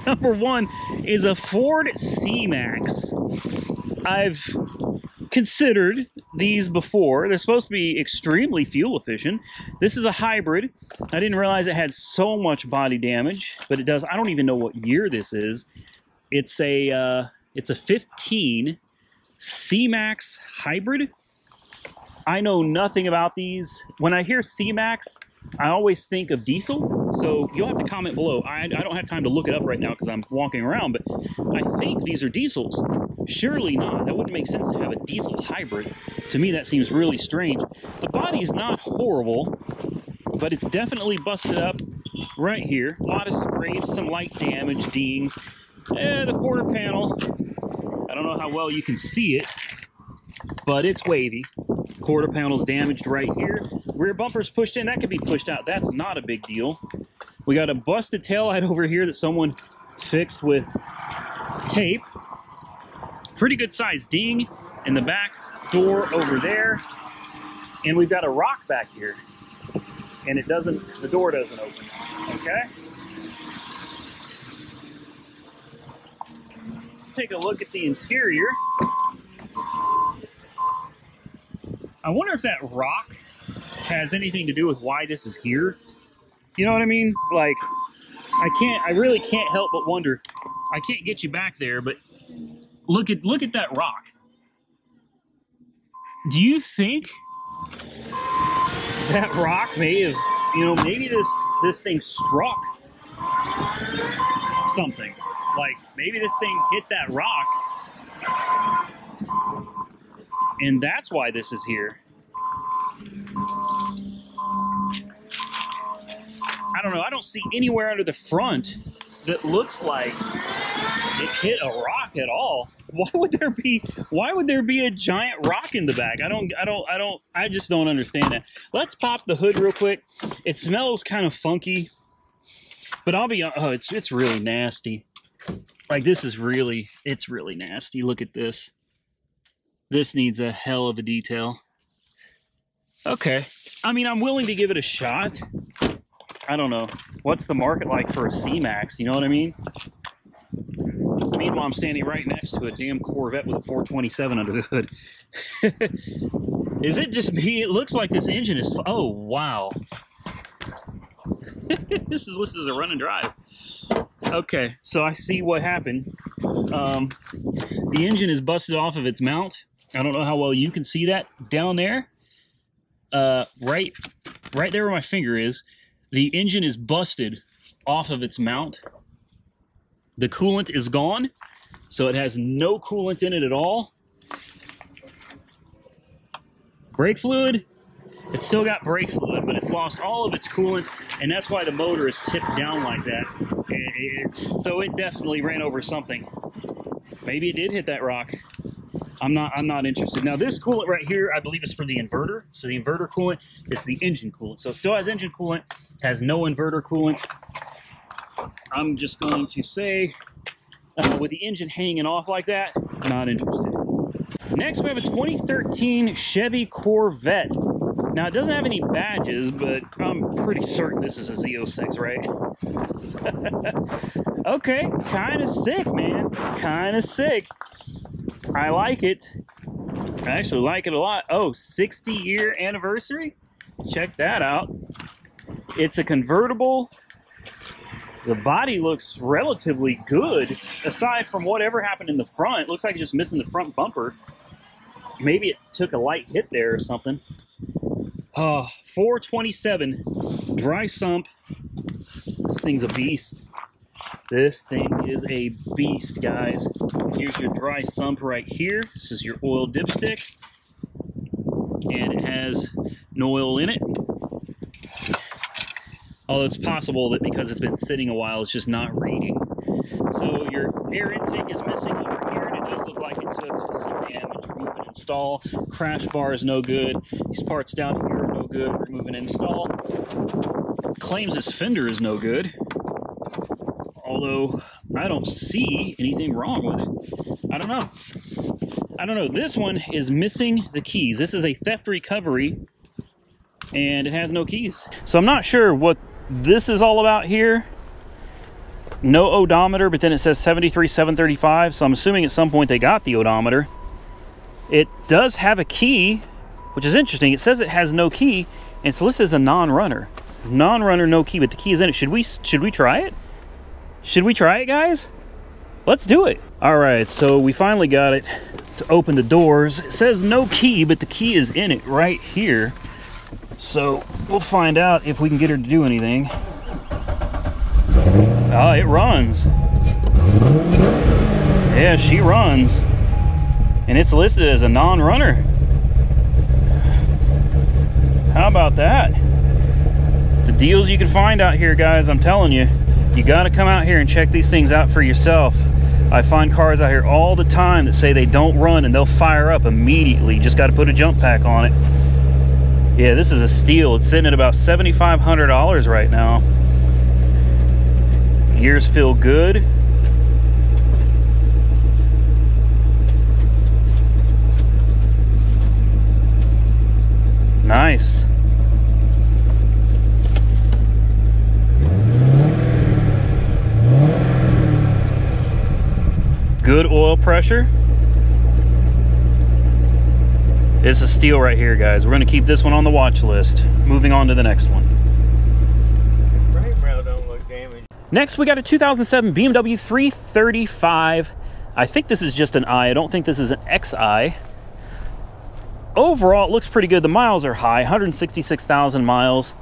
Number one is a Ford C-Max. I've considered these before. They're supposed to be extremely fuel efficient. This is a hybrid. I didn't realize it had so much body damage, but it does. I don't even know what year this is. It's a 15 C-Max hybrid. I know nothing about these. When I hear C-Max, I always think of diesel. So you'll have to comment below. I don't have time to look it up right now because I'm walking around, but I think these are diesels. Surely not. That wouldn't make sense to have a diesel hybrid. To me, that seems really strange. The body's not horrible, but it's definitely busted up right here. A lot of scrapes, some light damage, dings. The quarter panel, I don't know how well you can see it, but it's wavy. Quarter panel's damaged right here. Rear bumper's pushed in. That could be pushed out. That's not a big deal. We got a busted taillight over here that someone fixed with tape. Pretty good sized ding in the back door over there. And we've got a rock back here. And the door doesn't open. Okay? Let's take a look at the interior. I wonder if that rock has anything to do with why this is here. You know what I mean? Like, I really can't help but wonder. I can't get you back there, but look at that rock. Do you think that rock may have, maybe this thing struck something? Like, maybe this thing hit that rock, and that's why this is here. I don't know. I don't see anywhere under the front that looks like it hit a rock at all. Why would there be a giant rock in the back? I just don't understand that. Let's pop the hood real quick. It smells kind of funky, but it's really nasty. Like, it's really nasty. Look at this. This needs a hell of a detail. Okay. I mean, I'm willing to give it a shot. I don't know. What's the market like for a C-Max? You know what I mean? Meanwhile, I'm standing right next to a damn Corvette with a 427 under the hood. Is it just me? It looks like this engine is... Oh, wow. This is a run and drive. Okay, so I see what happened. The engine is busted off of its mount. I don't know how well you can see that down there. Right there where my finger is. The engine is busted off of its mount. The coolant is gone, so it has no coolant in it at all. Brake fluid, it's still got brake fluid, but it's lost all of its coolant, and that's why the motor is tipped down like that. So it definitely ran over something. Maybe it did hit that rock. I'm not interested. Now this coolant right here, I believe is for the inverter. So the inverter coolant is the engine coolant. So it still has engine coolant, has no inverter coolant. I'm just going to say, with the engine hanging off like that, not interested. Next, we have a 2013 Chevy Corvette. Now, it doesn't have any badges, but I'm pretty certain this is a Z06, right? Okay, kind of sick, man. Kind of sick. I like it. I actually like it a lot. Oh, 60-year anniversary? Check that out. It's a convertible. The body looks relatively good, aside from whatever happened in the front. It looks like it's just missing the front bumper. Maybe it took a light hit there or something. 427 dry sump. This thing's a beast. This thing is a beast, guys. Here's your dry sump right here. This is your oil dipstick. And it has no oil in it. Although it's possible that because it's been sitting a while, it's just not reading. So your air intake is missing over here, and it does look like it took some damage. Remove and install. Crash bar is no good. These parts down here are no good. Remove and install. Claims this fender is no good. Although I don't see anything wrong with it. I don't know. This one is missing the keys. This is a theft recovery, and it has no keys. So I'm not sure what this is all about here. No odometer, but then it says 73,735, so I'm assuming at some point they got the odometer. It does have a key, which is interesting. It says it has no key, and it's listed as a non-runner. Non-runner, no key, but the key is in it. Should we try it? Should we try it, guys? Let's do it. All right, so we finally got it to open the doors. It says no key, but the key is in it right here. So we'll find out if we can get her to do anything. Oh, it runs. Yeah, she runs. And it's listed as a non-runner. How about that? The deals you can find out here, guys, I'm telling you. You gotta come out here and check these things out for yourself. I find cars out here all the time that say they don't run and they'll fire up immediately. You just got to put a jump pack on it. Yeah, this is a steal. It's sitting at about $7,500 right now. Gears feel good. Nice. Good oil pressure. It's a steal right here, guys. We're going to keep this one on the watch list. Moving on to the next one. Frame rail don't look damaged. Next, we got a 2007 BMW 335. I think this is just an I. I don't think this is an XI. Overall, it looks pretty good. The miles are high, 166,000 miles.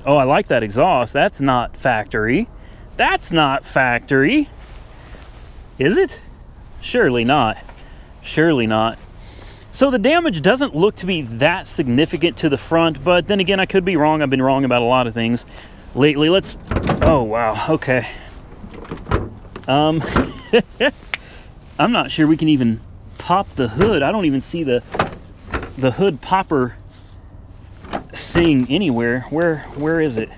Oh, I like that exhaust. That's not factory. That's not factory. Is it? Surely not. Surely not. So the damage doesn't look to be that significant to the front, but then again, I could be wrong. I've been wrong about a lot of things lately. Let's... Oh, wow. Okay. I'm not sure we can even pop the hood. I don't even see the hood popper thing anywhere. Where is it?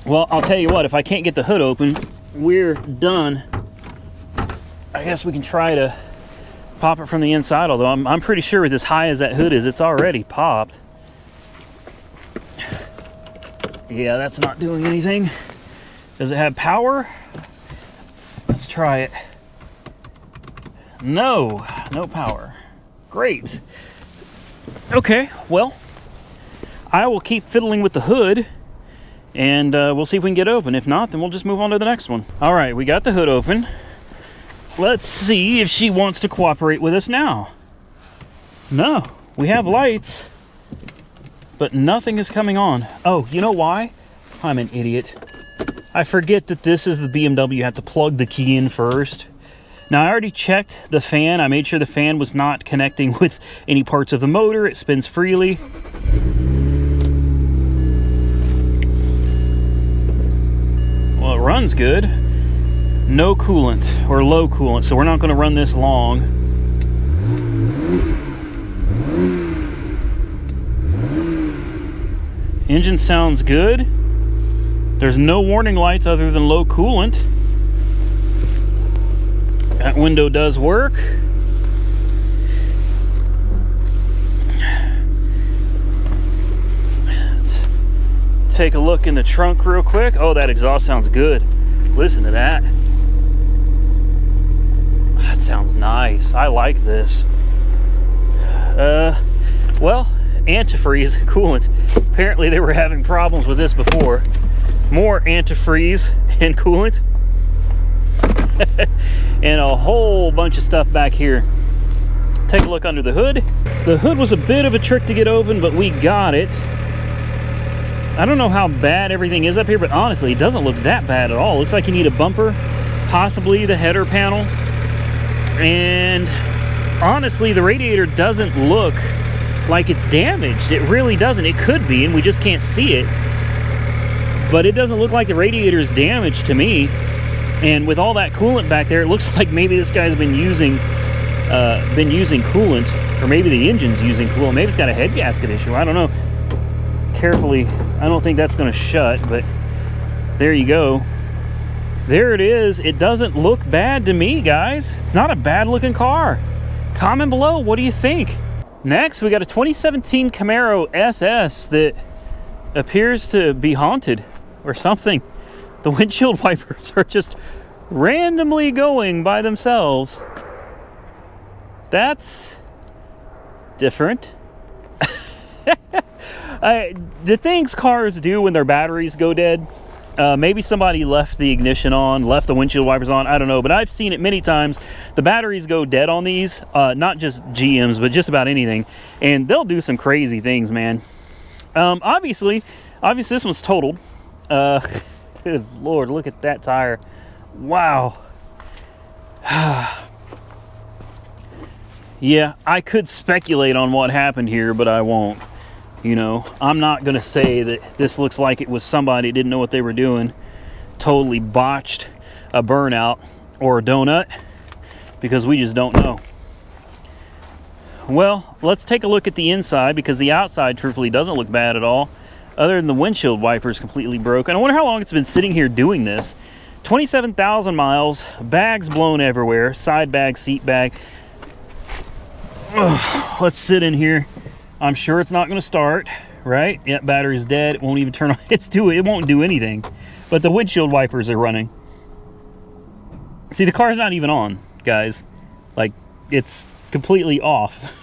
Well, I'll tell you what, if I can't get the hood open, we're done. I guess we can try to pop it from the inside, although I'm pretty sure as high as that hood is, it's already popped. Yeah, that's not doing anything. Does it have power? Let's try it. No, no power. Great. Okay, well, I will keep fiddling with the hood, and we'll see if we can get it open. If not, then we'll just move on to the next one. All right, we got the hood open. Let's see if she wants to cooperate with us now. No, we have lights, but nothing is coming on. Oh, you know why? I'm an idiot. I forget that this is the BMW. You have to plug the key in first. Now, I already checked the fan. I made sure the fan was not connecting with any parts of the motor. It spins freely. Well, it runs good. No coolant, or low coolant, so we're not going to run this long. Engine sounds good. There's no warning lights other than low coolant. That window does work. Let's take a look in the trunk real quick. Oh, that exhaust sounds good. Listen to that. That sounds nice. I like this. Well, antifreeze coolant. Apparently they were having problems with this before. More antifreeze and coolant. And a whole bunch of stuff back here. Take a look under the hood. The hood was a bit of a trick to get open, but we got it. I don't know how bad everything is up here, but honestly, it doesn't look that bad at all. Looks like you need a bumper, possibly the header panel. And honestly, the radiator doesn't look like it's damaged. It really doesn't. It could be, and we just can't see it. But it doesn't look like the radiator is damaged to me. And with all that coolant back there, it looks like maybe this guy's been using coolant, or maybe the engine's using coolant. Maybe it's got a head gasket issue. I don't know. Carefully, I don't think that's going to shut, but there you go. There it is. It doesn't look bad to me, guys. It's not a bad looking car. Comment below, what do you think? Next, we got a 2017 Camaro SS that appears to be haunted or something. The windshield wipers are just randomly going by themselves. That's different. The things cars do when their batteries go dead, maybe somebody left the ignition on, left the windshield wipers on, I don't know, but I've seen it many times. The batteries go dead on these, not just GMs, but just about anything, and they'll do some crazy things, man. Obviously this one's totaled. Good Lord, look at that tire. Wow. Yeah, I could speculate on what happened here, but I won't. You know, I'm not going to say that this looks like it was somebody who didn't know what they were doing, totally botched a burnout or a donut, because we just don't know. Well, let's take a look at the inside, because the outside truthfully doesn't look bad at all, other than the windshield wipers completely broken. I wonder how long it's been sitting here doing this. 27,000 miles, bags blown everywhere, side bag, seat bag. Ugh, let's sit in here. I'm sure it's not going to start, right? Yeah, battery's dead. It won't even turn on. It won't do anything. But the windshield wipers are running. See, the car's not even on, guys. Like, it's completely off.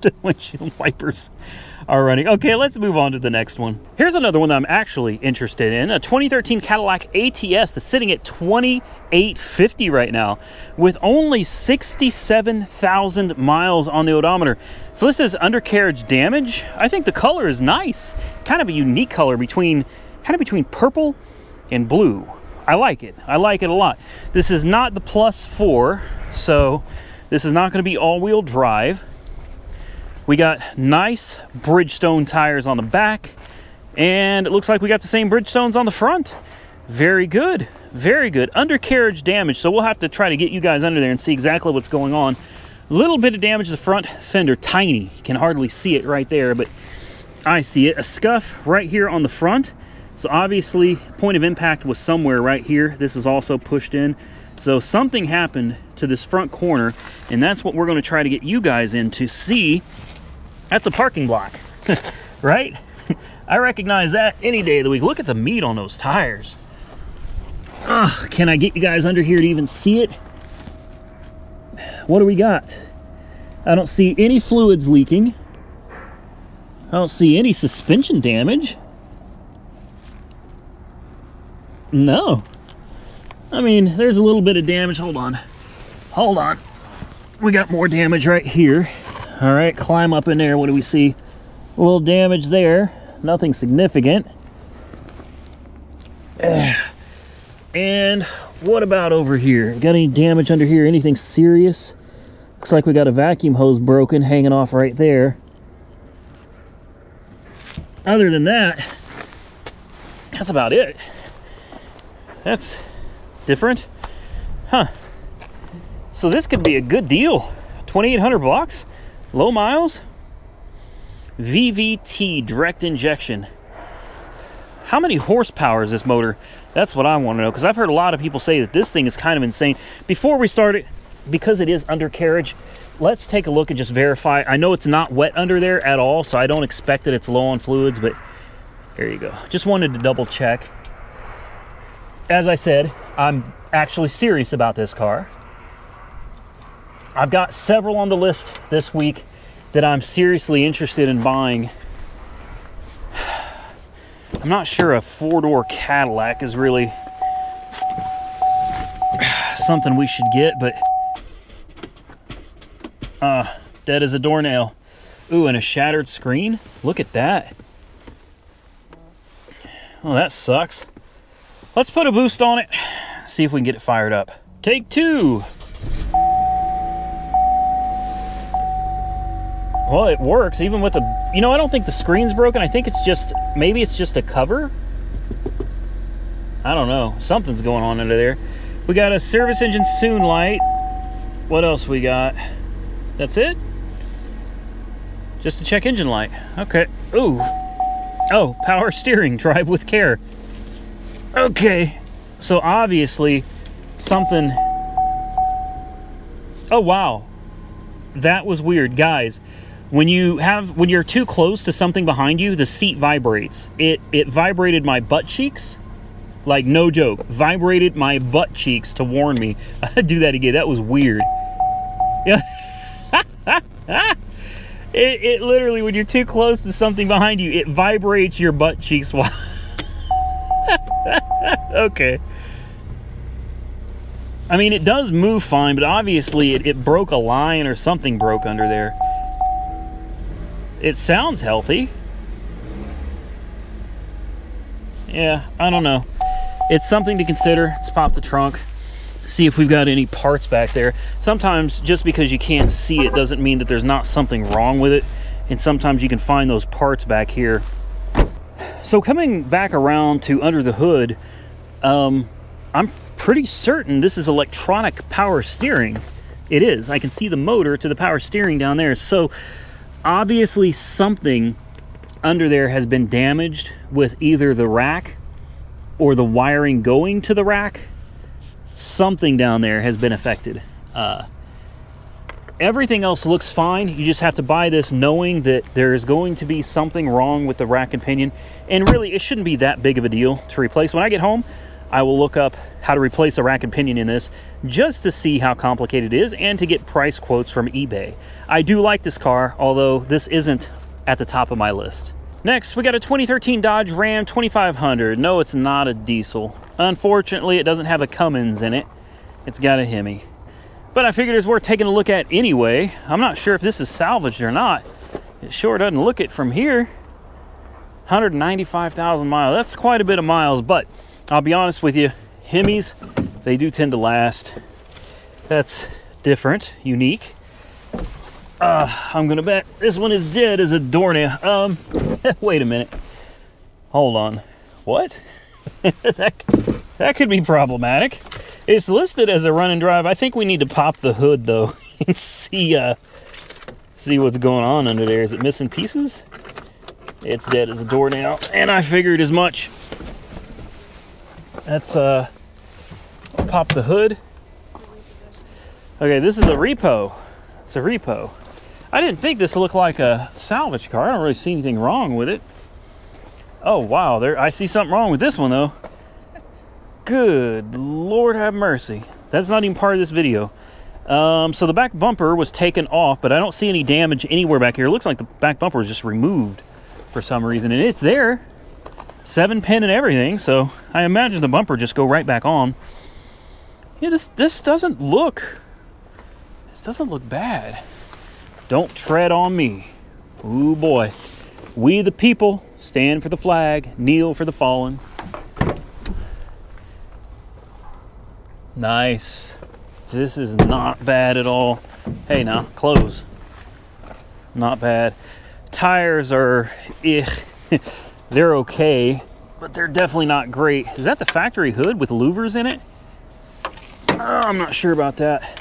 The windshield wipers are running. Okay, let's move on to the next one. Here's another one that I'm actually interested in. A 2013 Cadillac ATS that's sitting at $2,850 right now with only 67,000 miles on the odometer. So this is undercarriage damage. I think the color is nice. Kind of a unique color between purple and blue. I like it. I like it a lot. This is not the +4, so this is not going to be all-wheel drive. We got nice Bridgestone tires on the back, and it looks like we got the same Bridgestones on the front. Very good, very good. Undercarriage damage, so we'll have to try to get you guys under there and see exactly what's going on. A little bit of damage to the front fender, tiny. You can hardly see it right there, but I see it. A scuff right here on the front. So obviously, point of impact was somewhere right here. This is also pushed in. So something happened to this front corner, and that's what we're going to try to get you guys in to see. That's a parking block, right? I recognize that any day of the week. Look at the meat on those tires. Can I get you guys under here to even see it? What do we got? I don't see any fluids leaking. I don't see any suspension damage. No. I mean, there's a little bit of damage. Hold on. Hold on. We got more damage right here. All right, climb up in there. What do we see? A little damage there. Nothing significant. And what about over here? Got any damage under here? Anything serious? Looks like we got a vacuum hose broken, hanging off right there. Other than that, that's about it. That's different. Huh. So this could be a good deal. 2,800 bucks, low miles, VVT, direct injection. How many horsepower is this motor? That's what I want to know, because I've heard a lot of people say that this thing is kind of insane. Before we start it, because it is undercarriage, let's take a look and just verify. I know it's not wet under there at all, so I don't expect that it's low on fluids, but there you go. Just wanted to double check. As I said, I'm actually serious about this car. I've got several on the list this week that I'm seriously interested in buying. I'm not sure a four-door Cadillac is really something we should get, but dead as a doornail. Ooh, and a shattered screen. Look at that. Oh, that sucks. Let's put a boost on it, see if we can get it fired up. Take two. Well, it works even with a, you know, I don't think the screen's broken. I think it's just, maybe it's just a cover. I don't know. Something's going on under there. We got a service engine soon light. What else we got? That's it? Just a check engine light. Okay. Ooh. Oh, power steering, drive with care. Okay. So obviously something. Oh, wow. That was weird. Guys, when you're too close to something behind you, the seat vibrates. It vibrated my butt cheeks. Like, no joke. Vibrated my butt cheeks to warn me. I'd do that again. That was weird. Yeah. It literally, when you're too close to something behind you, it vibrates your butt cheeks while... Okay. I mean, it does move fine, but obviously it broke a line or something broke under there. It sounds healthy. Yeah, I don't know. It's something to consider. Let's pop the trunk, see if we've got any parts back there. Sometimes just because you can't see it doesn't mean that there's not something wrong with it. And sometimes you can find those parts back here. So coming back around to under the hood, I'm pretty certain this is electronic power steering. It is. I can see the motor to the power steering down there. So obviously something under there has been damaged with either the rack or the wiring going to the rack. Something down there has been affected. Everything else looks fine. You just have to buy this knowing that there is going to be something wrong with the rack and pinion. And really, it shouldn't be that big of a deal to replace. When I get home, I will look up how to replace a rack and pinion in this just to see how complicated it is and to get price quotes from eBay. I do like this car, although this isn't at the top of my list. Next, we got a 2013 Dodge Ram 2500. No, it's not a diesel. Unfortunately, it doesn't have a Cummins in it. It's got a Hemi. But I figured it's worth taking a look at anyway. I'm not sure if this is salvaged or not. It sure doesn't look it from here. 195,000 miles. That's quite a bit of miles, but I'll be honest with you, Hemis, they do tend to last. That's different, unique. I'm gonna bet this one is dead as a doornail. Wait a minute. Hold on. What? that could be problematic. It's listed as a run and drive. I think we need to pop the hood though and see what's going on under there. Is it missing pieces? It's dead as a doornail, and I figured as much. Let's pop the hood. Okay, this is a repo. It's a repo. I didn't think this looked like a salvage car. I don't really see anything wrong with it. Oh wow, I see something wrong with this one though. Good Lord have mercy. That's not even part of this video. So the back bumper was taken off, but I don't see any damage anywhere back here. It looks like the back bumper was just removed for some reason, and it's there. 7-pin and everything, so I imagine the bumper just go right back on. Yeah, this doesn't look bad. Don't tread on me. Ooh boy. We the people stand for the flag, kneel for the fallen. Nice. This is not bad at all. Hey now, close. Not bad. Tires are, they're okay, but they're definitely not great. Is that the factory hood with louvers in it? I'm not sure about that.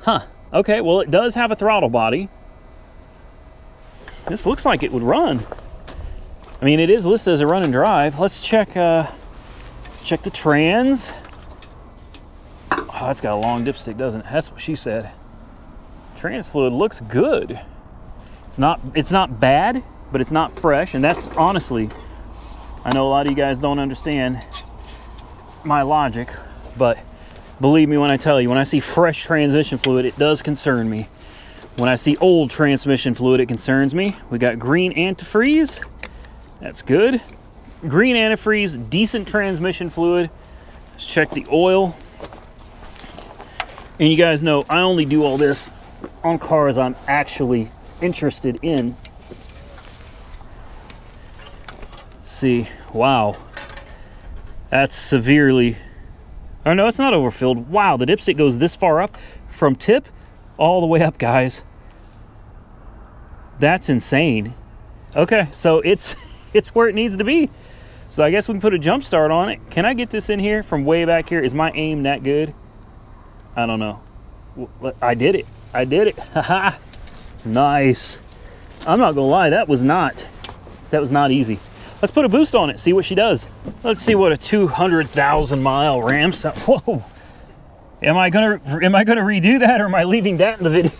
Huh. Okay, well, it does have a throttle body. This looks like it would run. I mean, it is listed as a run and drive. Let's check the trans. Oh, it's got a long dipstick, doesn't it? That's what she said. Trans fluid looks good. It's not bad, but it's not fresh, and that's honestly, I know a lot of you guys don't understand my logic, but believe me when I tell you, when I see fresh transmission fluid, it does concern me. When I see old transmission fluid, it concerns me. We got green antifreeze. That's good. Green antifreeze, decent transmission fluid. Let's check the oil. And you guys know I only do all this on cars I'm actually interested in. Let's see. Wow. That's severely... Oh no, it's not overfilled. Wow, the dipstick goes this far up from tip all the way up, guys. That's insane. Okay, so it's where it needs to be. So I guess we can put a jump start on it. Can I get this in here from way back here? Is my aim that good? I don't know. I did it. I did it. Haha. Nice. I'm not gonna lie, that was not easy. Let's put a boost on it, see what she does. Let's see what a 200,000 mile Ram sound. Whoa. Am I gonna redo that, or am I leaving that in the video?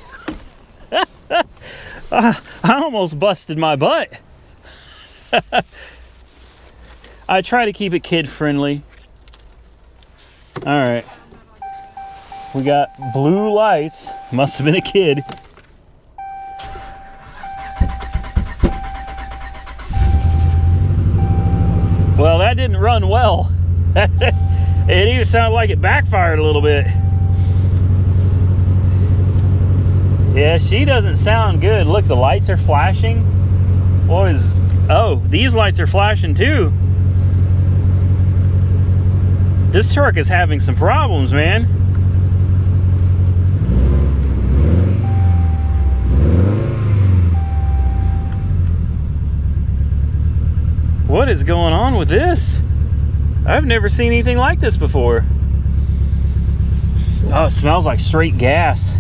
I almost busted my butt. I try to keep it kid friendly. All right. We got blue lights. Must have been a kid. Well, that didn't run well. It even sounded like it backfired a little bit. Yeah, she doesn't sound good. Look, the lights are flashing. What is... Oh, these lights are flashing too. This truck is having some problems, man. What is going on with this? I've never seen anything like this before. Oh, it smells like straight gas.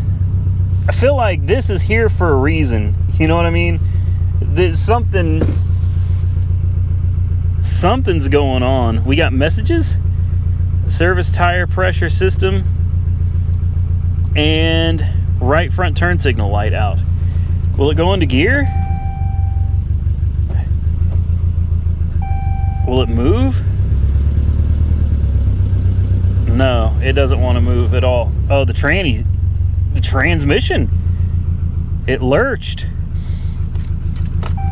I feel like this is here for a reason. You know what I mean? There's something's going on. We got messages, service tire pressure system, and right front turn signal light out. Will it go into gear? Will it move? No, it doesn't want to move at all. Oh, the transmission, it lurched.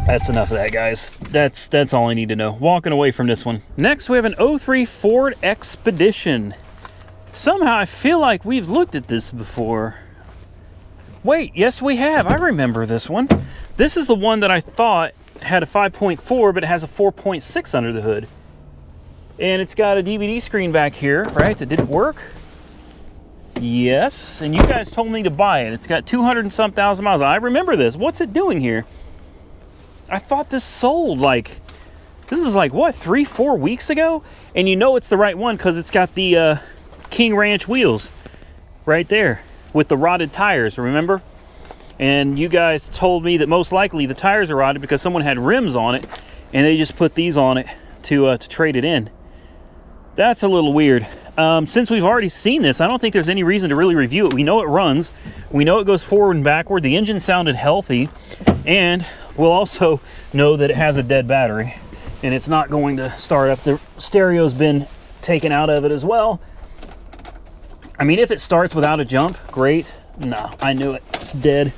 That's enough of that, guys. That's all I need to know. Walking away from this one. Next, we have an 03 Ford Expedition. Somehow I feel like we've looked at this before. Wait, yes we have. I remember this one. This is the one that I thought had a 5.4, but it has a 4.6 under the hood. And it's got a DVD screen back here, right? That didn't work. Yes, and you guys told me to buy it. It's got 200 and some thousand miles. I remember this. What's it doing here? I thought this sold like, this is like what, 3-4 weeks ago? And you know it's the right one because it's got the King Ranch wheels right there with the rotted tires, remember? And you guys told me that most likely the tires are rotted because someone had rims on it and they just put these on it to trade it in. That's a little weird. Since we've already seen this, I don't think there's any reason to really review it. We know it runs. We know it goes forward and backward. The engine sounded healthy. And we'll also know that it has a dead battery. And it's not going to start up. The stereo's been taken out of it as well. I mean, if it starts without a jump, great. No, I knew it. It's dead.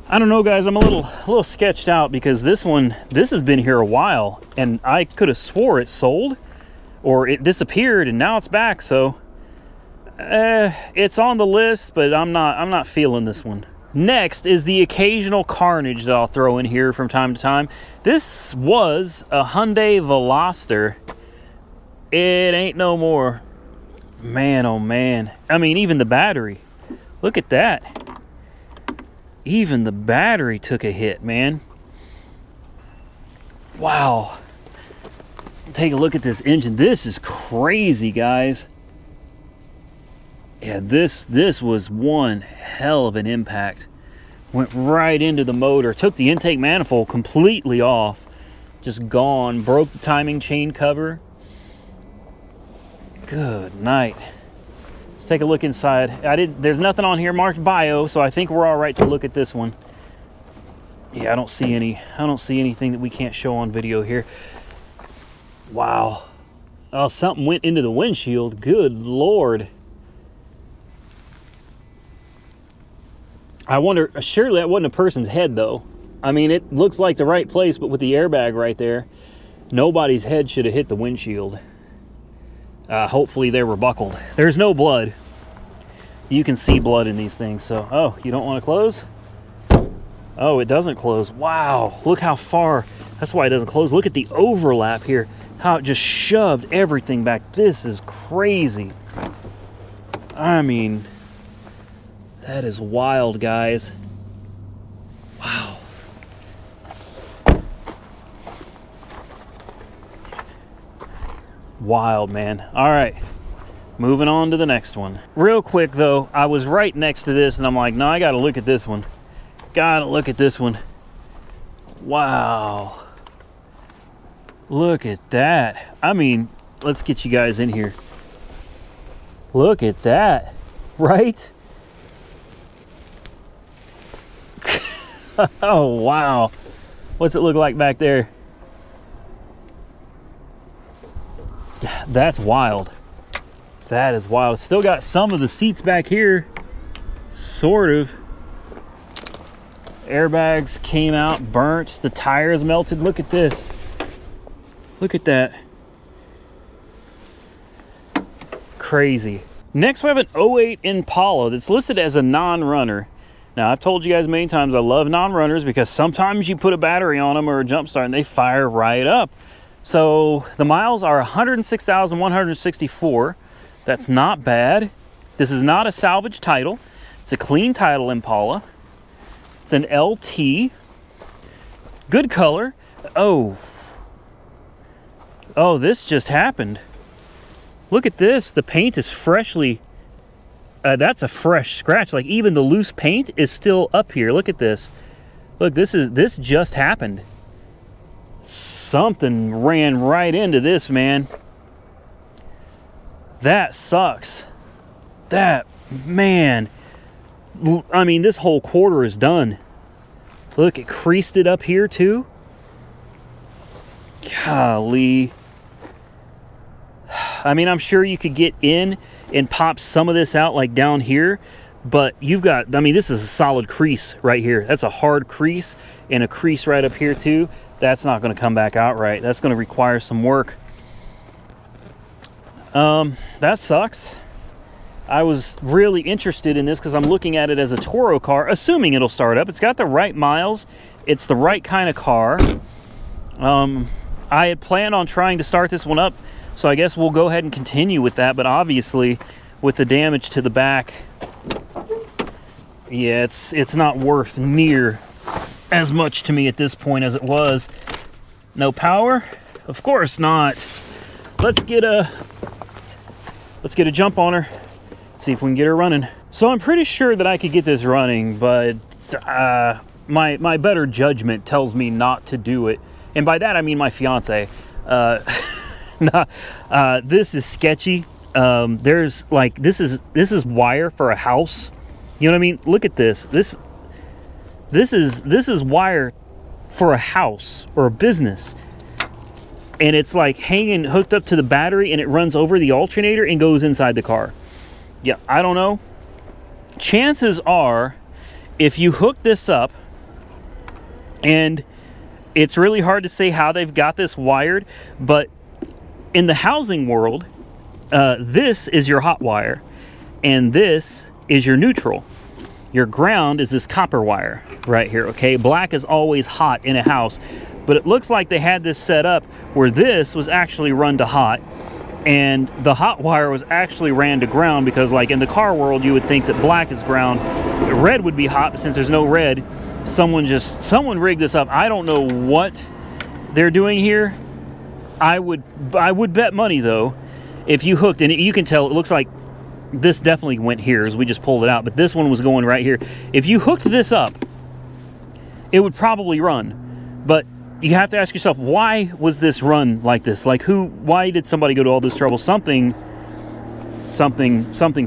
I don't know, guys. I'm a little sketched out because this has been here a while, and I could have swore it sold or it disappeared and now it's back. So it's on the list, but I'm not feeling this one. Next is the occasional Carnage that I'll throw in here from time to time. This was a Hyundai Veloster. It ain't no more. Man, oh man. I mean, even the battery. Look at that. Even the battery took a hit, man. Wow. Take a look at this engine. This is crazy, guys. Yeah, this was one hell of an impact. Went right into the motor. Took the intake manifold completely off. Just gone. Broke the timing chain cover. Good night. Let's take a look inside. There's nothing on here marked bio, so I think we're all right to look at this one. Yeah, I don't see anything that we can't show on video here. Wow. Oh, something went into the windshield. Good Lord. I wonder, surely that wasn't a person's head though. I mean, it looks like the right place, but with the airbag right there, nobody's head should have hit the windshield. Hopefully they were buckled. There's no blood. You can see blood in these things. So, oh, you don't want to close? Oh, it doesn't close. Wow, look how far. That's why it doesn't close. Look at the overlap here. How it just shoved everything back. This is crazy. I mean, that is wild, guys. Wow. Wild, man. All right, moving on to the next one. Real quick though, I was right next to this and I'm like, no, I gotta look at this one. Gotta look at this one. Wow. Look at that. I mean, let's get you guys in here. Look at that, right? Oh, wow. What's it look like back there? That's wild. That is wild. It's still got some of the seats back here, sort of. Airbags came out, burnt. The tires melted. Look at this. Look at that. Crazy. Next, we have an 08 Impala that's listed as a non-runner. Now, I've told you guys many times I love non-runners because sometimes you put a battery on them or a jump start and they fire right up. So the miles are 106,164. That's not bad. This is not a salvage title. It's a clean title Impala. It's an LT. Good color. Oh, this just happened. Look at this. The paint is freshly... that's a fresh scratch. Like, even the loose paint is still up here. Look at this. Look, this just happened. Something ran right into this, man. That sucks. That, man. I mean, this whole quarter is done. Look, it creased it up here too. Golly. I mean, I'm sure you could get in and pop some of this out like down here, but you've got, I mean, this is a solid crease right here. That's a hard crease, and a crease right up here too. That's not going to come back out right. That's going to require some work. That sucks. I was really interested in this because I'm looking at it as a Toro car, assuming it'll start up. It's got the right miles. It's the right kind of car. I had planned on trying to start this one up, so I guess we'll go ahead and continue with that. But obviously, with the damage to the back, yeah, it's not worth near as much to me at this point as it was. No power? Of course not. Let's get a jump on her. See if we can get her running. So I'm pretty sure that I could get this running, but my better judgment tells me not to do it. And by that I mean my fiance. This is sketchy. There's like, this is wire for a house. You know what I mean? Look at this. This is wire for a house or a business. And it's like hanging, hooked up to the battery, and it runs over the alternator and goes inside the car. Yeah, I don't know. Chances are, if you hook this up, and it's really hard to say how they've got this wired, but in the housing world, this is your hot wire, and this is your neutral. Your ground is this copper wire right here, okay? Black is always hot in a house, but it looks like they had this set up where this was actually run to hot, and the hot wire was actually ran to ground, because like in the car world, you would think that black is ground. Red would be hot, but since there's no red, someone rigged this up. I don't know what they're doing here. I would bet money though, if you hooked, and you can tell it looks like this definitely went here as we just pulled it out, but this one was going right here. If you hooked this up, it would probably run. But you have to ask yourself, why was this run like this? Like, why did somebody go to all this trouble? Something's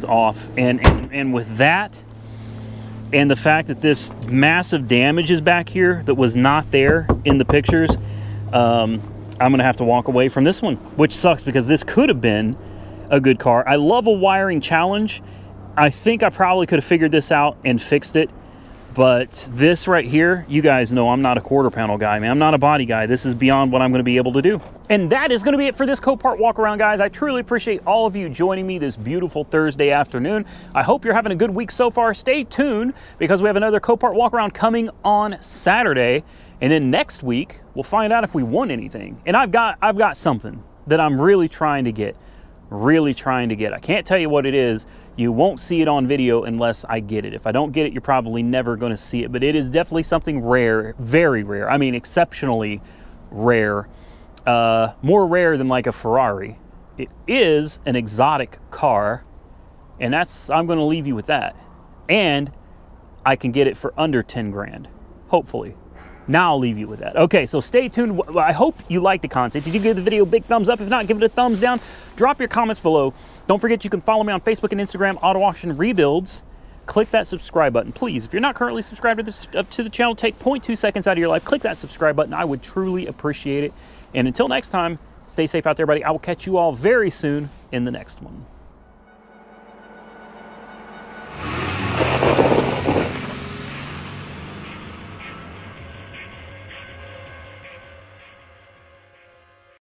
off. And with that, and the fact that this massive damage is back here that was not there in the pictures, I'm gonna have to walk away from this one, which sucks because this could have been a good car. I love a wiring challenge. I think I probably could have figured this out and fixed it. But this right here, you guys know I'm not a quarter panel guy, man. I'm not a body guy. This is beyond what I'm going to be able to do. And that is going to be it for this Copart walk around, guys. I truly appreciate all of you joining me this beautiful Thursday afternoon. I hope you're having a good week so far. Stay tuned because we have another Copart walk around coming on Saturday. And then next week, we'll find out if we won anything. And I've got something that I'm really trying to get. I can't tell you what it is. You won't see it on video unless I get it. If I don't get it, you're probably never going to see it. But it is definitely something rare, very rare. I mean, exceptionally rare. More rare than like a Ferrari. It is an exotic car, and I'm going to leave you with that. And I can get it for under 10 grand, hopefully. Now I'll leave you with that. Okay, so stay tuned. I hope you liked the content. Did you give the video a big thumbs up? If not, give it a thumbs down. Drop your comments below. Don't forget you can follow me on Facebook and Instagram, Auto Auction Rebuilds. click that subscribe button. Please, if you're not currently subscribed to the channel, take 0.2 seconds out of your life. Click that subscribe button. I would truly appreciate it. And until next time, stay safe out there, buddy. I will catch you all very soon in the next one.